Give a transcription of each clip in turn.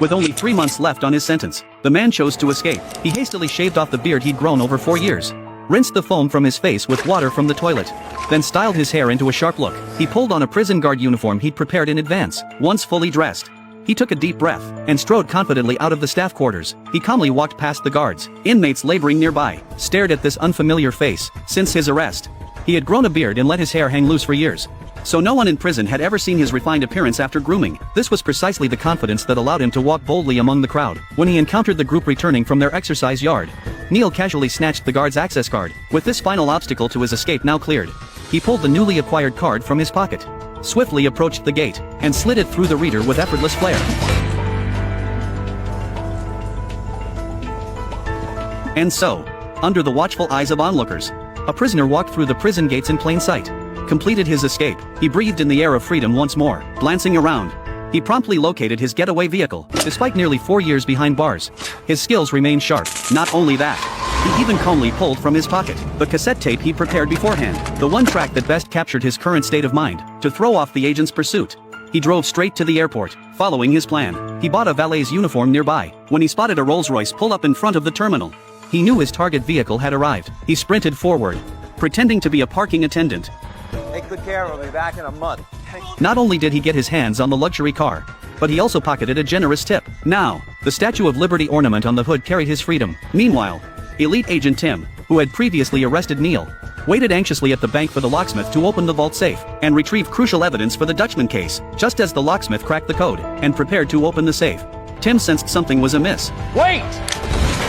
With only 3 months left on his sentence, the man chose to escape. He hastily shaved off the beard he'd grown over 4 years, rinsed the foam from his face with water from the toilet, then styled his hair into a sharp look. He pulled on a prison guard uniform he'd prepared in advance. Once fully dressed, he took a deep breath and strode confidently out of the staff quarters. He calmly walked past the guards. Inmates laboring nearby stared at this unfamiliar face. Since his arrest, he had grown a beard and let his hair hang loose for years, so no one in prison had ever seen his refined appearance after grooming. This was precisely the confidence that allowed him to walk boldly among the crowd. When he encountered the group returning from their exercise yard, Neil casually snatched the guard's access card. With this final obstacle to his escape now cleared, he pulled the newly acquired card from his pocket, swiftly approached the gate, and slid it through the reader with effortless flair. And so, under the watchful eyes of onlookers, a prisoner walked through the prison gates in plain sight, completed his escape. He breathed in the air of freedom once more. Glancing around, he promptly located his getaway vehicle. Despite nearly 4 years behind bars, his skills remained sharp. Not only that, he even calmly pulled from his pocket the cassette tape he prepared beforehand, the one track that best captured his current state of mind. To throw off the agent's pursuit, he drove straight to the airport, following his plan. He bought a valet's uniform nearby. When he spotted a Rolls-Royce pull up in front of the terminal, he knew his target vehicle had arrived. He sprinted forward, pretending to be a parking attendant. Take good care of him. I'll be back in a month. Not only did he get his hands on the luxury car, but he also pocketed a generous tip. Now, the Statue of Liberty ornament on the hood carried his freedom. Meanwhile, elite agent Tim, who had previously arrested Neil, waited anxiously at the bank for the locksmith to open the vault safe and retrieve crucial evidence for the Dutchman case. Just as the locksmith cracked the code and prepared to open the safe, Tim sensed something was amiss. Wait!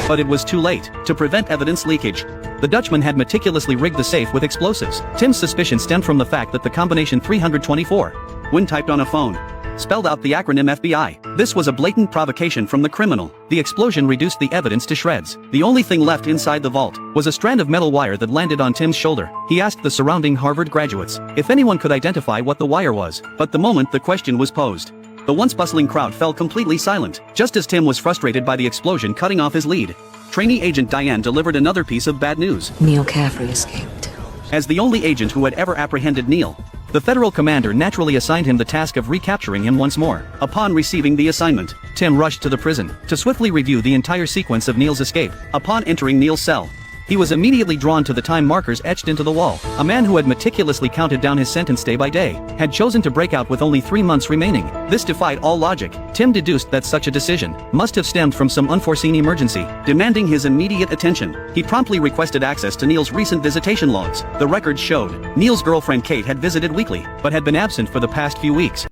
But it was too late. To prevent evidence leakage, the Dutchman had meticulously rigged the safe with explosives. Tim's suspicion stemmed from the fact that the combination 324, when typed on a phone, spelled out the acronym FBI. This was a blatant provocation from the criminal. The explosion reduced the evidence to shreds. The only thing left inside the vault was a strand of metal wire that landed on Tim's shoulder. He asked the surrounding Harvard graduates if anyone could identify what the wire was. But the moment the question was posed, the once bustling crowd fell completely silent. Just as Tim was frustrated by the explosion cutting off his lead, trainee agent Diane delivered another piece of bad news. Neil Caffrey escaped. As the only agent who had ever apprehended Neil, the federal commander naturally assigned him the task of recapturing him once more. Upon receiving the assignment, Tim rushed to the prison to swiftly review the entire sequence of Neil's escape. Upon entering Neil's cell, he was immediately drawn to the time markers etched into the wall. A man who had meticulously counted down his sentence day by day had chosen to break out with only 3 months remaining. This defied all logic. Tim deduced that such a decision must have stemmed from some unforeseen emergency, demanding his immediate attention. He promptly requested access to Neil's recent visitation logs. The records showed Neil's girlfriend Kate had visited weekly, but had been absent for the past few weeks.